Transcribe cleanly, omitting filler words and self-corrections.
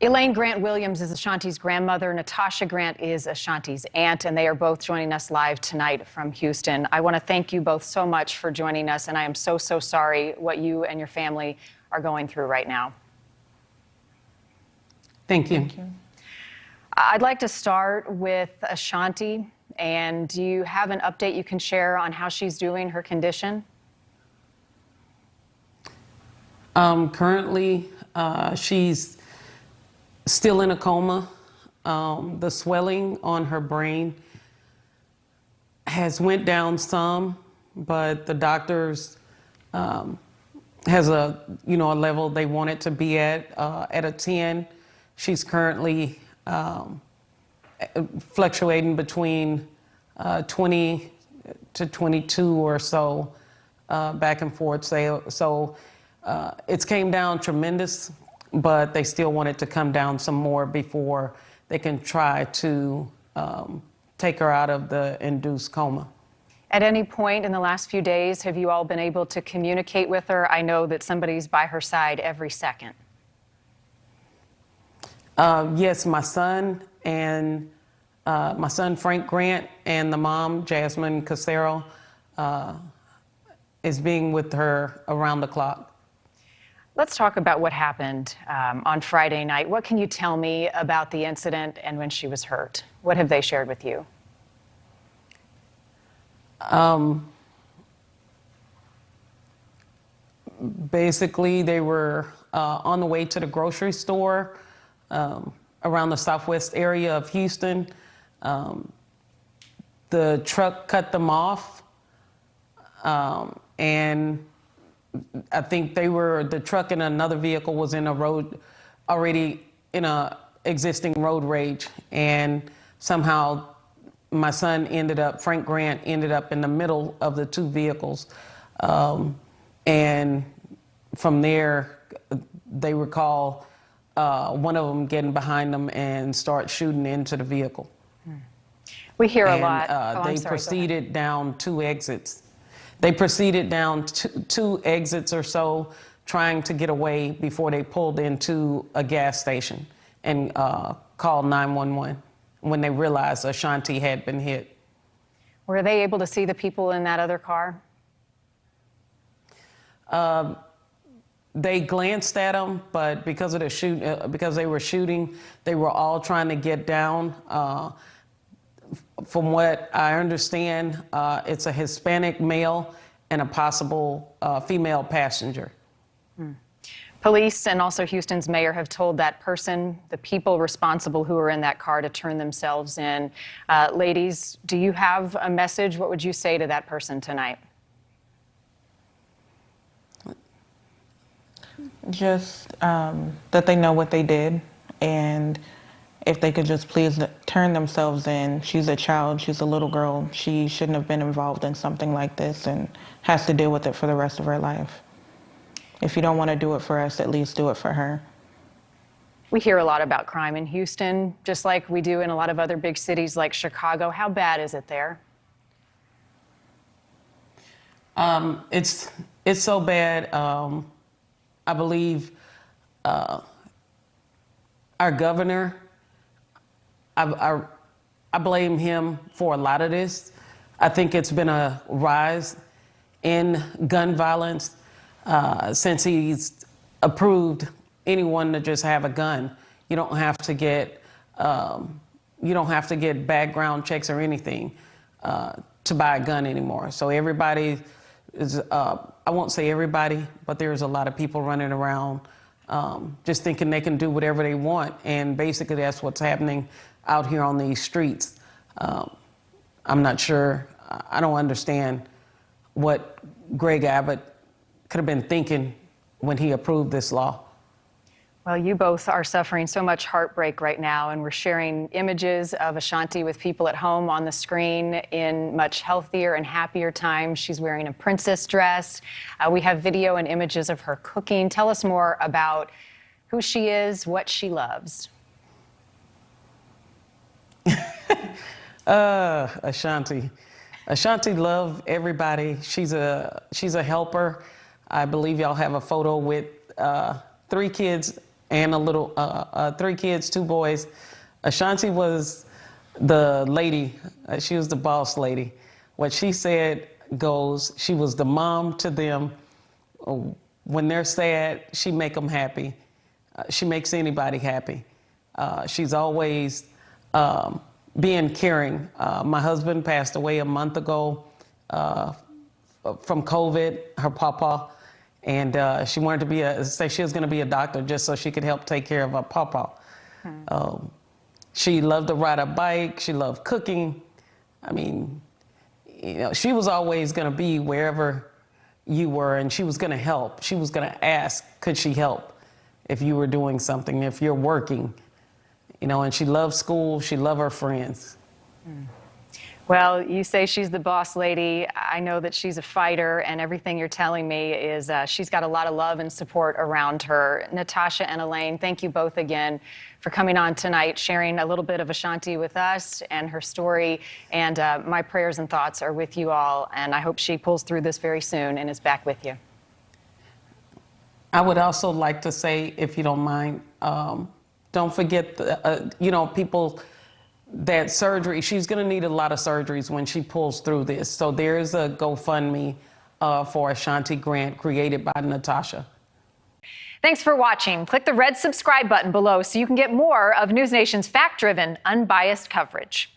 Elaine Grant Williams is Ashanti's grandmother. Natasha Grant is Ashanti's aunt, and they are both joining us live tonight from Houston. I want to thank you both so much for joining us, and I am so sorry what you and your family are going through right now. Thank you. Thank you. I'd like to start with Ashanti, and do you have an update you can share on how she's doing, her condition? Currently, she's still in a coma. The swelling on her brain has went down some, but the doctors has a level they want it to be at a 10. She's currently fluctuating between 20 to 22 or so, back and forth. So it's came down tremendous, but they still want it to come down some more before they can try to take her out of the induced coma. At any point in the last few days, have you all been able to communicate with her? I know that somebody's by her side every second. Yes, my son Frank Grant and the mom Jasmine Casero is being with her around the clock. Let's talk about what happened on Friday night. What can you tell me about the incident and when she was hurt? What have they shared with you? Basically, they were on the way to the grocery store around the southwest area of Houston. The truck cut them off, and I think the truck and another vehicle was in a road, already in a existing road rage. And somehow my son Frank Grant ended up in the middle of the two vehicles. And from there, they recall one of them getting behind them and start shooting into the vehicle. We hear a lot. They proceeded down two exits. They proceeded down two exits or so, trying to get away before they pulled into a gas station and called 911 when they realized Ashanti had been hit. Were they able to see the people in that other car? They glanced at them, but because of the because they were shooting, they were all trying to get down. From what I understand, it's a Hispanic male and a possible female passenger. Police and also Houston's mayor have told that person, the people responsible who were in that car, to turn themselves in. Ladies, do you have a message? What would you say to that person tonight? Just that they know what they did, and if they could just please turn themselves in. She's a child, she's a little girl. She shouldn't have been involved in something like this and has to deal with it for the rest of her life. If you don't want to do it for us, at least do it for her. We hear a lot about crime in Houston, just like we do in a lot of other big cities like Chicago. How bad is it there? It's so bad. I believe our governor, I blame him for a lot of this. I think it's been a rise in gun violence since he's approved anyone to just have a gun. You don't have to get background checks or anything to buy a gun anymore. So everybody is, I won't say everybody, but there's a lot of people running around just thinking they can do whatever they want. And basically that's what's happening out here on these streets. I'm not sure, I don't understand what Greg Abbott could have been thinking when he approved this law. Well, you both are suffering so much heartbreak right now, and we're sharing images of Ashanti with people at home on the screen in much healthier and happier times. She's wearing a princess dress. We have video and images of her cooking. Tell us more about who she is, what she loves. Ashanti. Ashanti love everybody. She's a helper. I believe y'all have a photo with 3 kids and a little, 3 kids, 2 boys. Ashanti was the lady, she was the boss lady. What she said goes. She was the mom to them. When they're sad, she make them happy. She makes anybody happy. She's always being caring. My husband passed away a month ago from COVID, her papa, and she wanted to say she was going to be a doctor just so she could help take care of her papa. She loved to ride a bike. She loved cooking. I mean, she was always going to be wherever you were, and she was going to help. She was going to ask, could she help if you were doing something, if you're working, and she loved school. She loved her friends. Well, you say she's the boss lady. I know that she's a fighter, and everything you're telling me is she's got a lot of love and support around her. Natasha and Elaine, thank you both again for coming on tonight, sharing a little bit of Ashanti with us and her story. And my prayers and thoughts are with you all, and I hope she pulls through this very soon and is back with you. I would also like to say, if you don't mind, don't forget, people, that surgery, she's going to need a lot of surgeries when she pulls through this. So there's a GoFundMe for Ashanti Grant created by Natasha. Thanks for watching. Click the red subscribe button below so you can get more of NewsNation's fact-driven, unbiased coverage.